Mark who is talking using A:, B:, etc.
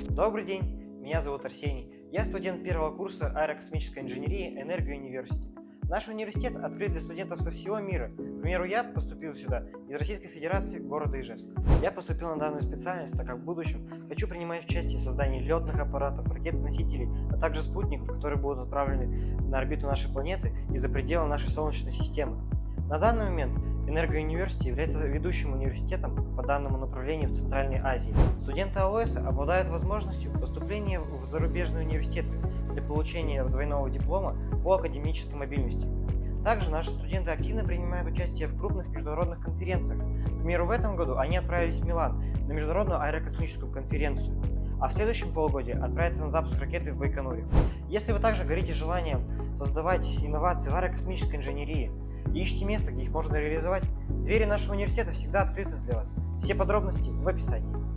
A: Добрый день, меня зовут Арсений. Я студент первого курса аэрокосмической инженерии Энерго Университи. Наш университет открыт для студентов со всего мира. К примеру, я поступил сюда из Российской Федерации, города Ижевск. Я поступил на данную специальность, так как в будущем хочу принимать участие в создании летных аппаратов, ракет-носителей, а также спутников, которые будут отправлены на орбиту нашей планеты и за пределы нашей Солнечной системы. На данный момент Энерго Университи является ведущим университетом по данному направлению в Центральной Азии. Студенты АОС обладают возможностью поступления в зарубежные университеты для получения двойного диплома по академической мобильности. Также наши студенты активно принимают участие в крупных международных конференциях. К примеру, в этом году они отправились в Милан на международную аэрокосмическую конференцию, а в следующем полугодии отправятся на запуск ракеты в Байконуре. Если вы также горите желанием создавать инновации в аэрокосмической инженерии и ищете место, где их можно реализовать, двери нашего университета всегда открыты для вас. Все подробности в описании.